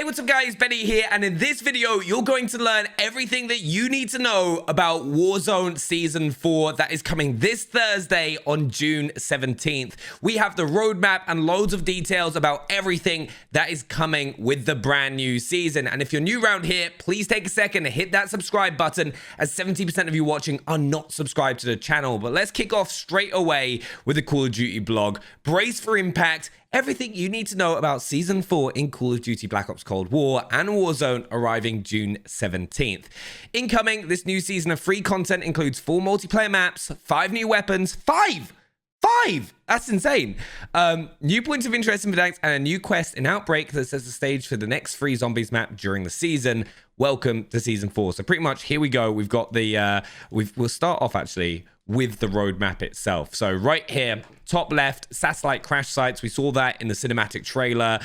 what's up guys, Benny here, and in this video you're going to learn everything that you need to know about Warzone Season 4 that is coming this Thursday on June 17th. We have the roadmap and loads of details about everything that is coming with the brand new season. And if you're new around here, please take a second to hit that subscribe button, as 70% of you watching are not subscribed to the channel. But let's kick off straight away with the Call of Duty blog. Brace for impact. Everything you need to know about Season 4 in Call of Duty Black Ops Cold War and Warzone arriving June 17th. Incoming, this new season of free content includes 4 multiplayer maps, 5 new weapons, 5! That's insane. New points of interest in Verdansk and a new quest in Outbreak that sets the stage for the next free zombies map during the season. Welcome to Season 4. So pretty much here we go. We've got the, we'll start off actually with the roadmap itself. So right here, top left, satellite crash sites. We saw that in the cinematic trailer.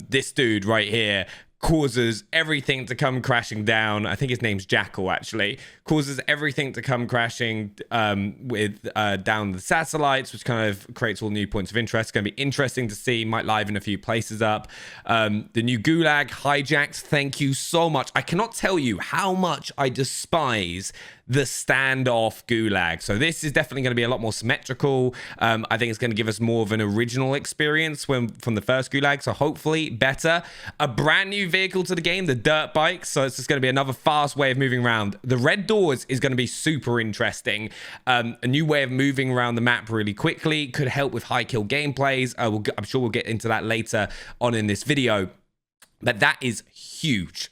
This dude right here causes everything to come crashing down. I think his name's Jackal, actually. Causes everything to come crashing with down the satellites, which kind of creates all new points of interest. It's going to be interesting to see. Might liven a few places up. The new Gulag, Hijacked, thank you so much. I cannot tell you how much I despise the standoff Gulag. So this is definitely going to be a lot more symmetrical. I think it's going to give us more of an original experience from the first Gulag, so hopefully better. A brand new vehicle to the game, the dirt bike, so it's just going to be another fast way of moving around. The red doors is going to be super interesting. A new way of moving around the map really quickly could help with high kill gameplays. I'm sure we'll get into that later on in this video, but that is huge.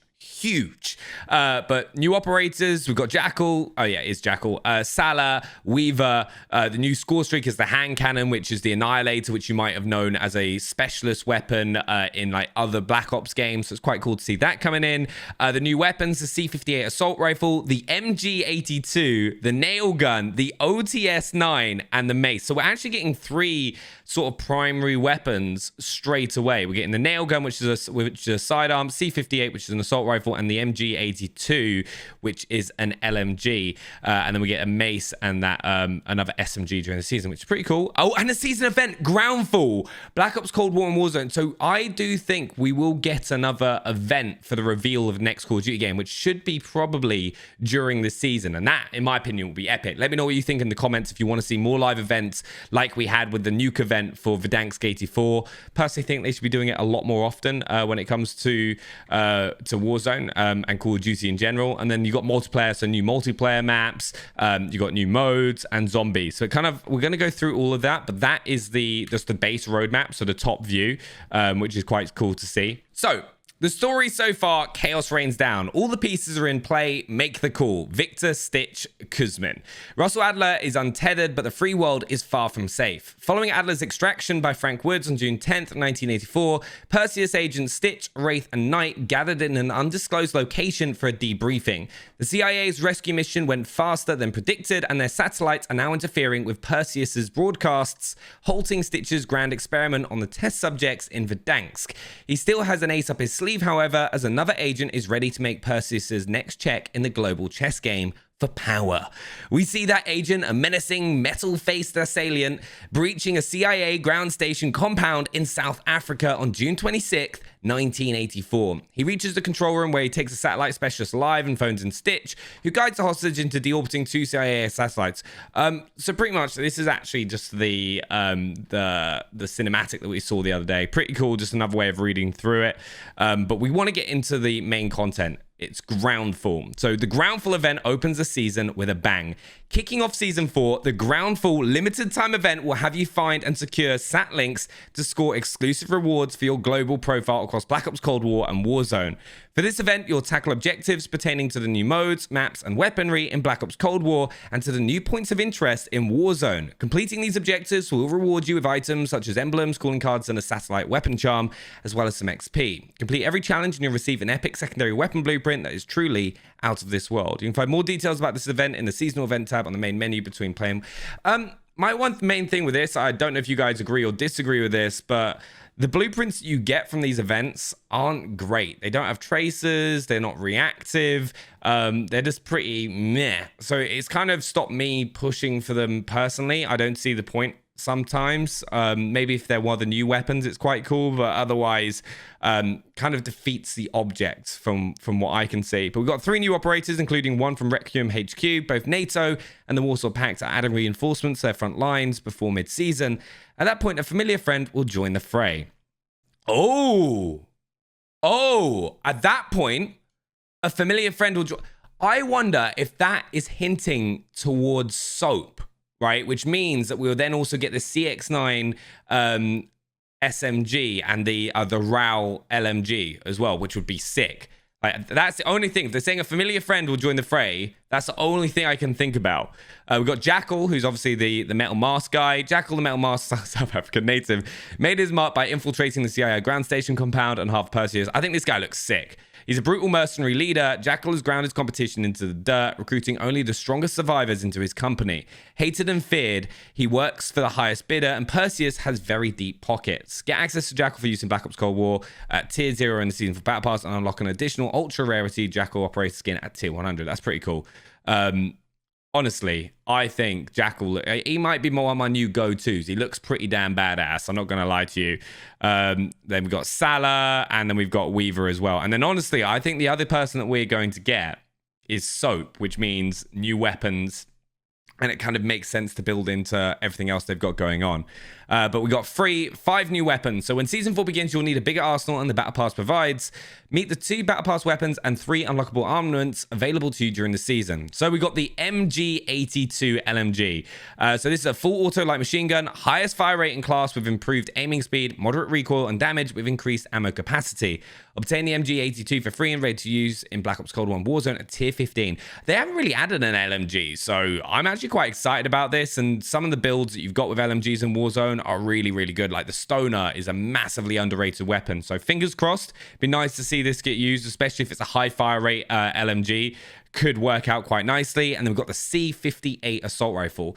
But new operators, we've got Jackal. Oh yeah, it's Jackal. Salah, Weaver. The new score streak is the hand cannon, which is the Annihilator, which you might have known as a specialist weapon in like other Black Ops games. So it's quite cool to see that coming in. The new weapons, the C58 Assault Rifle, the MG82, the nail gun, the Ots9, and the mace. So we're actually getting 3 sort of primary weapons straight away. We're getting the nail gun, which is a sidearm, C58, which is an assault rifle, and the MG82, which is an LMG. And then we get a mace and that another SMG during the season, which is pretty cool. Oh, and a season event, Groundfall, Black Ops Cold War and Warzone. So I do think we will get another event for the reveal of the next Call of Duty game, which should be probably during the season. And that, in my opinion, will be epic. Let me know what you think in the comments if you want to see more live events like we had with the nuke event for Verdansk 84. Personally think they should be doing it a lot more often when it comes to Warzone and Call of Duty in general. And then you got multiplayer, so new multiplayer maps, you got new modes and zombies. So kind of we're going to go through all of that, but that is just the base roadmap, so the top view, which is quite cool to see. So the story so far, chaos rains down. All the pieces are in play. Make the call. Victor, Stitch, Kuzmin. Russell Adler is untethered, but the free world is far from safe. Following Adler's extraction by Frank Woods on June 10th, 1984, Perseus agents Stitch, Wraith, and Knight gathered in an undisclosed location for a debriefing. The CIA's rescue mission went faster than predicted, and their satellites are now interfering with Perseus's broadcasts, halting Stitch's grand experiment on the test subjects in Verdansk. He still has an ace up his sleeve, however, as another agent is ready to make Perseus's next check in the global chess game for power. We see that agent, a menacing metal-faced assailant, breaching a CIA ground station compound in South Africa on June 26th, 1984. He reaches the control room where he takes a satellite specialist alive and phones in Stitch, who guides the hostage into deorbiting 2 CIA satellites. So pretty much this is actually just the cinematic that we saw the other day. Pretty cool, just another way of reading through it. But we want to get into the main content. It's Groundfall. So the Groundfall event opens the season with a bang. Kicking off Season 4, the Groundfall limited time event will have you find and secure sat links to score exclusive rewards for your global profile across Black Ops Cold War and Warzone. For this event, you'll tackle objectives pertaining to the new modes, maps, and weaponry in Black Ops Cold War and to the new points of interest in Warzone. Completing these objectives will reward you with items such as emblems, calling cards, and a satellite weapon charm, as well as some XP. Complete every challenge and you'll receive an epic secondary weapon blueprint that is truly out of this world. You can find more details about this event in the seasonal event tab on the main menu between playing. My one main thing with this, I don't know if you guys agree or disagree with this, but the blueprints you get from these events aren't great. They don't have traces. They're not reactive. They're just pretty meh. So it's kind of stopped me pushing for them personally. I don't see the point sometimes. Maybe if they're one of the new weapons, it's quite cool, but otherwise kind of defeats the object from what I can see. But we've got 3 new operators, including one from Requiem HQ. Both NATO and the Warsaw Pact are adding reinforcements to their front lines before mid-season. At that point, a familiar friend will join the fray. Oh, at that point, a familiar friend will join. I wonder if that is hinting towards Soap, right? Which means that we'll then also get the CX9 SMG and the RAL LMG as well, which would be sick. Like, that's the only thing. If they're saying a familiar friend will join the fray, that's the only thing I can think about. We've got Jackal, who's obviously the Metal Mask guy. Jackal, the Metal Mask South African native, made his mark by infiltrating the CIA ground station compound and half Perseus. I think this guy looks sick. He's a brutal mercenary leader. Jackal has ground his competition into the dirt, recruiting only the strongest survivors into his company. Hated and feared, he works for the highest bidder, and Perseus has very deep pockets. Get access to Jackal for use in Black Ops Cold War at Tier 0 in the Season for Battle Pass and unlock an additional ultra rarity Jackal operator skin at Tier 100. That's pretty cool. Honestly, I think Jackal, he might be more on my new go-tos. He looks pretty damn badass. I'm not going to lie to you. Then we've got Salah, and then we've got Weaver as well. And then honestly, I think the other person that we're going to get is Soap, which means new weapons. And it kind of makes sense to build into everything else they've got going on. But we got 5 new weapons. So when Season 4 begins, you'll need a bigger arsenal, and the Battle Pass provides. Meet the 2 Battle Pass weapons and 3 unlockable armaments available to you during the season. So we got the MG82 LMG. So this is a full auto light machine gun, highest fire rate in class with improved aiming speed, moderate recoil, and damage with increased ammo capacity. Obtain the MG82 for free and ready to use in Black Ops Cold War and Warzone at Tier 15. They haven't really added an LMG, so I'm actually quite excited about this, and some of the builds that you've got with LMGs in Warzone are really, really good. Like the Stoner is a massively underrated weapon, so fingers crossed. It'd be nice to see this get used, especially if it's a high fire rate LMG. Could work out quite nicely. And then we've got the C58 Assault Rifle,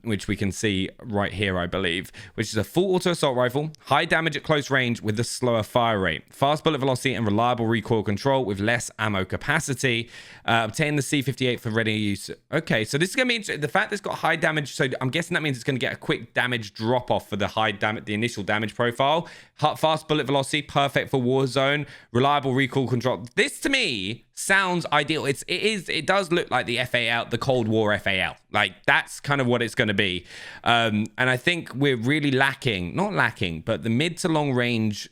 which we can see right here, I believe, which is a full auto assault rifle, high damage at close range with a slower fire rate, fast bullet velocity, and reliable recoil control with less ammo capacity. Obtain the C58 for ready use. Okay, so this is going to be interesting. The fact that it's got high damage, so I'm guessing that means it's going to get a quick damage drop off for the high damage, the initial damage profile. Fast bullet velocity, perfect for Warzone. Reliable recoil control. This to me sounds ideal. It does look like the FAL, the Cold War FAL. Like that's kind of what it's going to be. And I think we're really not lacking, but the mid to long range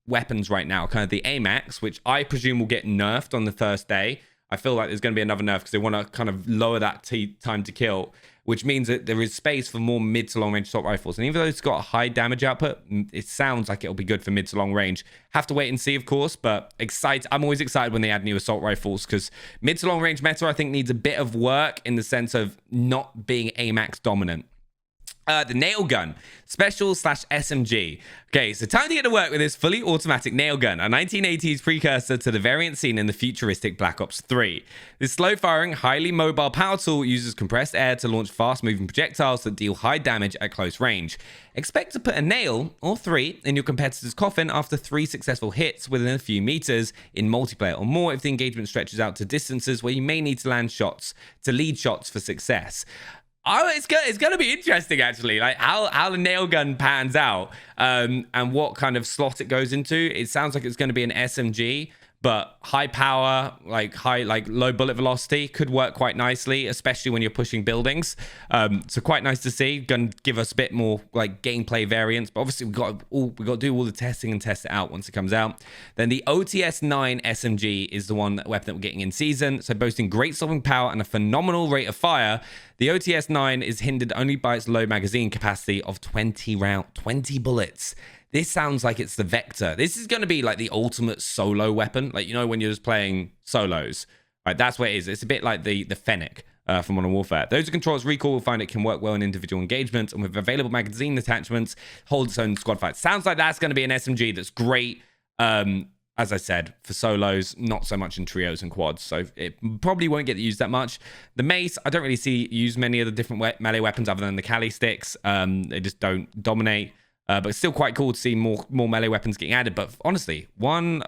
weapons right now, kind of the AMAX, which I presume will get nerfed on the first day. I feel like there's going to be another nerf because they want to kind of lower that time to kill, which means that there is space for more mid to long range assault rifles. And even though it's got a high damage output, it sounds like it'll be good for mid to long range. Have to wait and see, of course, but excited. I'm always excited when they add new assault rifles because mid to long range meta, I think, needs a bit of work in the sense of not being AMAX dominant. The nail gun, special / SMG. Okay, so time to get to work with this fully automatic nail gun, a 1980s precursor to the variant seen in the futuristic Black Ops 3. This slow-firing, highly mobile power tool uses compressed air to launch fast-moving projectiles that deal high damage at close range. Expect to put a nail, or 3, in your competitor's coffin after 3 successful hits within a few meters in multiplayer or more if the engagement stretches out to distances where you may need to land shots to lead shots for success. Oh, it's going to be interesting, actually, like how the nail gun pans out and what kind of slot it goes into. It sounds like it's going to be an SMG, but high power, like low bullet velocity could work quite nicely, especially when you're pushing buildings. So quite nice to see. Going to give us a bit more like gameplay variance, but obviously we got to do all the testing and test it out once it comes out. Then the Ots9 Smg is the weapon that we're getting in season. So boasting great stopping power and a phenomenal rate of fire, the Ots9 is hindered only by its low magazine capacity of 20 bullets. This sounds like it's the Vector. This is going to be like the ultimate solo weapon. Like, you know, when you're just playing solos, right? That's what it is. It's a bit like the Fennec from Modern Warfare. Those who control its recoil will find it can work well in individual engagements, and with available magazine attachments, hold its own squad fights. Sounds like that's going to be an SMG that's great. As I said, for solos, not so much in trios and quads, so it probably won't get used that much. The mace, I don't really see use many of the different melee weapons other than the Kali sticks. They just don't dominate. But it's still quite cool to see more melee weapons getting added. But honestly, one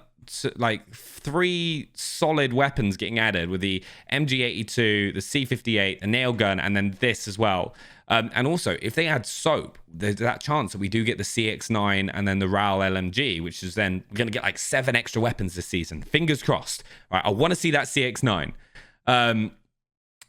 like 3 solid weapons getting added with the MG82, the C58, a nail gun, and then this as well. And also, if they add soap, there's that chance that we do get the CX9 and then the RAL LMG, which is then we're going to get like 7 extra weapons this season. Fingers crossed. All right, I want to see that CX9.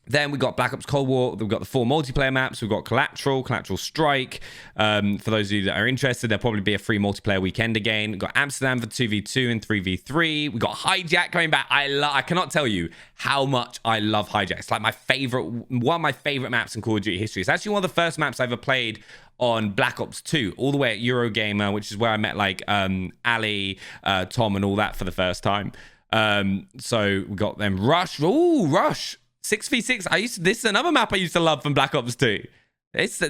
Then we got Black Ops Cold War. We've got the 4 multiplayer maps. We've got Collateral Strike. For those of you that are interested, there'll probably be a free multiplayer weekend again. We've got Amsterdam for 2v2 and 3v3. We've got Hijack coming back. I cannot tell you how much I love Hijack. It's like one of my favorite maps in Call of Duty history. It's actually one of the first maps I ever played on Black Ops 2, all the way at Eurogamer, which is where I met like Ali, Tom, and all that for the first time. So we got them. Rush. Ooh, Rush. 6v6. This is another map I used to love from Black Ops 2.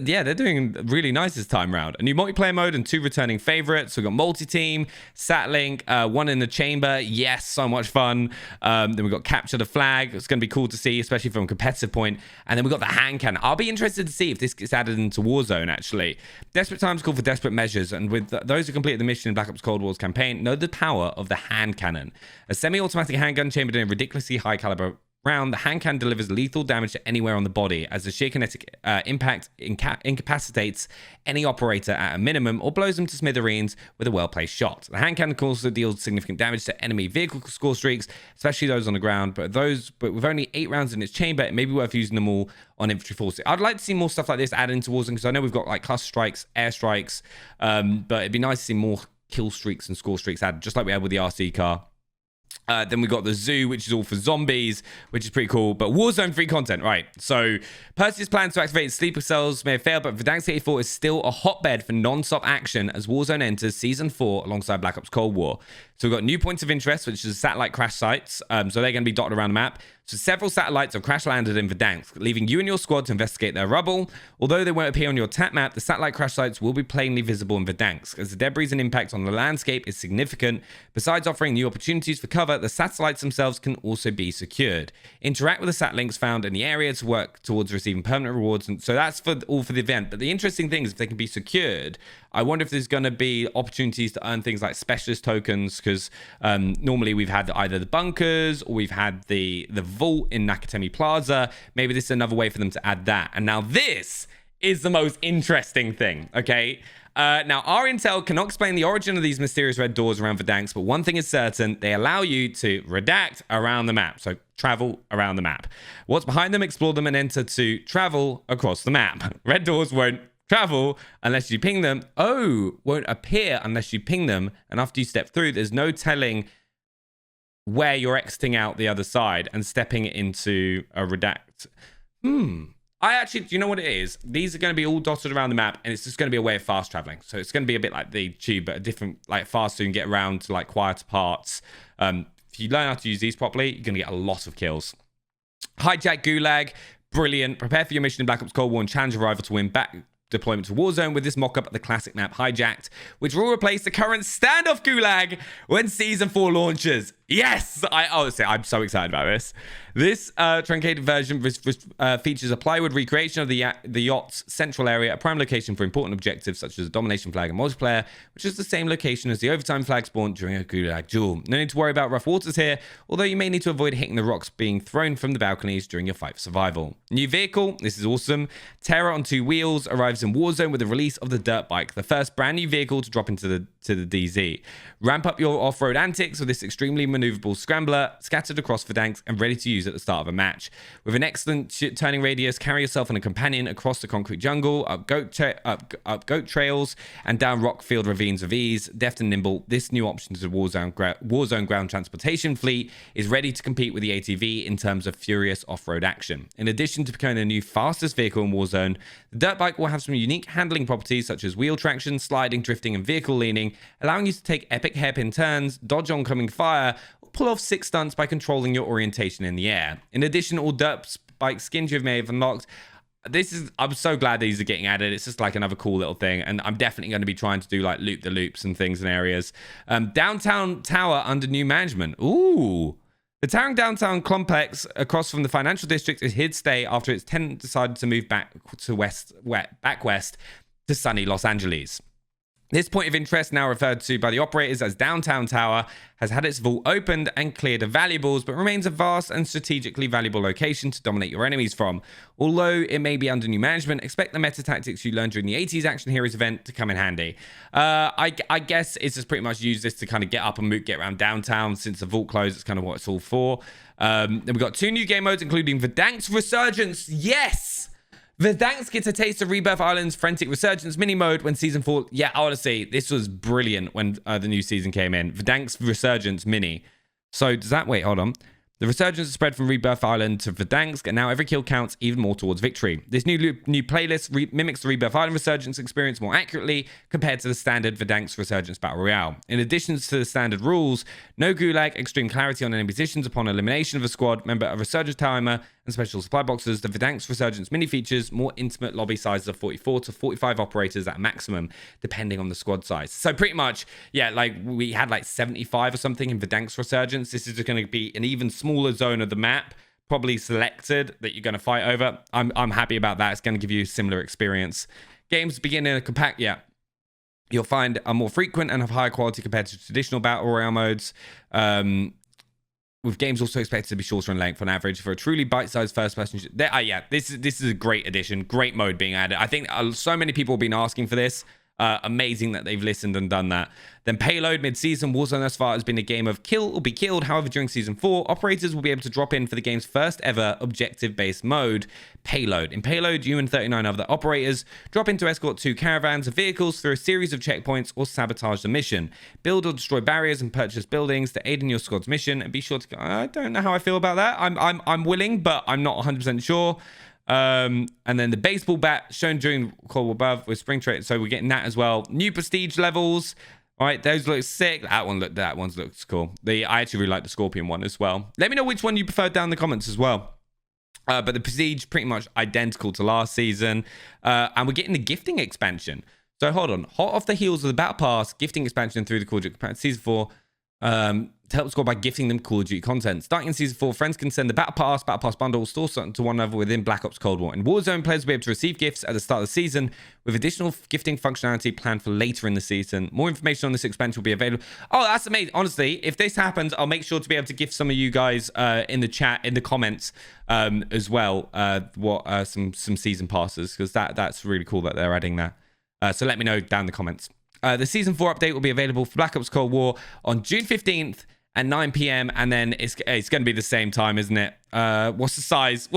Yeah, they're doing really nice this time around. A new multiplayer mode and 2 returning favorites. We've got multi-team, Satlink, 1 in the chamber. Yes, so much fun. Then we've got Capture the Flag. It's going to be cool to see, especially from a competitive point. And then we've got the hand cannon. I'll be interested to see if this gets added into Warzone, actually. Desperate times call for desperate measures. And with those who completed the mission in Black Ops Cold War's campaign, know the power of the hand cannon. A semi-automatic handgun chambered in a ridiculously high caliber round, the hand cannon delivers lethal damage to anywhere on the body, as the sheer kinetic impact incapacitates any operator at a minimum or blows them to smithereens with a well-placed shot. The hand cannon also deals significant damage to enemy vehicle score streaks, especially those on the ground, but with only 8 rounds in its chamber, it may be worth using them all on infantry forces. I'd like to see more stuff like this added into Warzone, because I know we've got like cluster strikes, air strikes, but it'd be nice to see more kill streaks and score streaks added, just like we had with the RC car. Then we got the zoo, which is all for zombies, which is pretty cool. But Warzone free content, right? So Perseus plans to activate sleeper cells may have failed, but Verdansk 84 is still a hotbed for non-stop action as Warzone enters Season 4 alongside Black Ops Cold War. So we've got new points of interest, which is satellite crash sites. So they're going to be dotted around the map. So several satellites have crash landed in Verdansk, leaving you and your squad to investigate their rubble. Although they won't appear on your TAP map, the satellite crash sites will be plainly visible in Verdansk, as the debris and impact on the landscape is significant. Besides offering new opportunities for cover, the satellites themselves can also be secured. Interact with the sat links found in the area to work towards receiving permanent rewards. And so that's all for the event. But the interesting thing is, if they can be secured, I wonder if there's going to be opportunities to earn things like specialist tokens, because normally we've had either the bunkers or we've had the vault in Nakatemi Plaza. Maybe this is another way for them to add that. And now this is the most interesting thing, okay? Now, our intel cannot explain the origin of these mysterious red doors around Verdansk, but one thing is certain: they allow you to redact around the map, so travel around the map. What's behind them, explore them, and enter to travel across the map. Red doors won't travel unless you ping them. Oh, won't appear unless you ping them, and after you step through, there's no telling where you're exiting out the other side and stepping into a redact. Do you know what it is? These are going to be all dotted around the map, and it's just going to be a way of fast traveling. So it's going to be a bit like the tube, but a different, like faster, and get around to like quieter parts. If you learn how to use these properly, you're going to get a lot of kills. Hijacked Gulag, brilliant. Prepare for your mission in Black Ops Cold War and challenge a rival to win back deployment to Warzone with this mock-up of the classic map Hijacked, which will replace the current standoff Gulag when Season 4 launches. Yes! I'm so excited about this. This truncated version features a plywood recreation of the yacht's central area, a prime location for important objectives such as a domination flag and multiplayer, which is the same location as the overtime flag spawn during a Gulag duel. No need to worry about rough waters here, although you may need to avoid hitting the rocks being thrown from the balconies during your fight for survival. New vehicle, this is awesome. Terror on 2 wheels arrives in Warzone with the release of the dirt bike, the first brand new vehicle to drop into the DZ. Ramp up your off-road antics with this extremely maneuverable scrambler, scattered across Verdansk and ready to use at the start of a match. With an excellent turning radius, carry yourself and a companion across the concrete jungle, up goat trails, and down rock-filled ravines with ease. Deft and nimble, this new option to the Warzone ground transportation fleet is ready to compete with the ATV in terms of furious off-road action. In addition to becoming the new fastest vehicle in Warzone, the dirt bike will have some unique handling properties such as wheel traction, sliding, drifting, and vehicle leaning, allowing you to take epic hairpin turns, dodge oncoming fire, or pull off sick stunts by controlling your orientation in the air. In addition, all dirt bike skins you may have unlocked. I'm so glad these are getting added. It's just like another cool little thing, and I'm definitely going to be trying to do like loop the loops and things in areas. Downtown tower under new management. Ooh. The towering downtown complex across from the financial district is here to stay after its tenant decided to move back west to sunny Los Angeles. This point of interest, now referred to by the operators as Downtown Tower, has had its vault opened and cleared of valuables, but remains a vast and strategically valuable location to dominate your enemies from. Although it may be under new management, expect the meta tactics you learned during the 80s Action Heroes event to come in handy. I guess it's just pretty much use this to kind of get up and get around downtown. Since the vault closed, it's kind of what it's all for. Then we've got 2 new game modes, including Verdank's Resurgence. Yes! Verdansk gets a taste of Rebirth Island's Frantic Resurgence mini mode when season 4. Yeah, honestly, this was brilliant when the new season came in. Verdank's Resurgence mini. So does that, wait, hold on. The resurgence is spread from Rebirth Island to Verdansk, and now every kill counts even more towards victory. This new playlist mimics the Rebirth Island Resurgence experience more accurately compared to the standard Verdansk Resurgence Battle Royale. In addition to the standard rules, no gulag, extreme clarity on enemy positions upon elimination of a squad member, a resurgence timer, and special supply boxes, the Verdansk Resurgence mini features more intimate lobby sizes of 44 to 45 operators at maximum, depending on the squad size. So pretty much, yeah, like we had like 75 or something in Verdansk Resurgence. This is just going to be an even smaller zone of the map, probably selected, that you're going to fight over. I'm happy about that. It's going to give you a similar experience. Games begin in a compact, yeah. You'll find are more frequent and have higher quality compared to traditional battle royale modes. With games also expected to be shorter in length on average for a truly bite-sized first-person. Yeah, this is a great addition, great mode being added. I think so many people have been asking for this. Amazing that they've listened and done that. Then Payload mid-season. Warzone thus far has been a game of kill or be killed. However, during season 4, operators will be able to drop in for the game's first ever objective-based mode, Payload. In Payload, you and 39 other operators drop in to escort 2 caravans of vehicles through a series of checkpoints or sabotage the mission. Build or destroy barriers and purchase buildings to aid in your squad's mission, and be sure to. I don't know how I feel about that. I'm willing, but I'm not 100% sure. And then the baseball bat shown during Call above with spring trade, so we're getting that as well. New prestige levels. All right, those look sick. That one looks cool. I actually really like the Scorpion one as well. Let me know which one you prefer down in the comments as well. But the prestige pretty much identical to last season. And we're getting the gifting expansion. So hold on, hot off the heels of the Battle Pass, gifting expansion through the Call of Duty season 4. To help score by gifting them Call of Duty content. Starting in season 4, friends can send the Battle Pass bundle, store something to one another within Black Ops Cold War. In Warzone, players will be able to receive gifts at the start of the season, with additional gifting functionality planned for later in the season. More information on this expansion will be available. Oh, that's amazing. Honestly, if this happens, I'll make sure to be able to gift some of you guys in the chat, in the comments as well, some season passes, because that's really cool that they're adding that. So let me know down in the comments. The Season 4 update will be available for Black Ops Cold War on June 15th at 9 p.m. And then it's going to be the same time, isn't it? What's the size?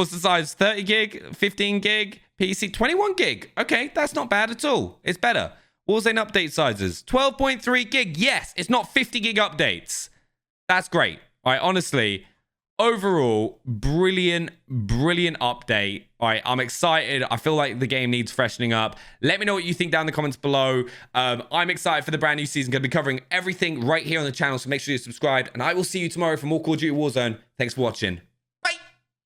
30 gig? 15 gig? PC? 21 gig? Okay, that's not bad at all. It's better. Warzone update sizes. 12.3 gig. Yes, it's not 50 gig updates. That's great. All right, honestly, overall, brilliant update. All right, I'm excited. I feel like the game needs freshening up. Let me know what you think down in the comments below. I'm excited for the brand new season. Going to be covering everything right here on the channel, so make sure you subscribe. And I will see you tomorrow for more Call of Duty Warzone. Thanks for watching.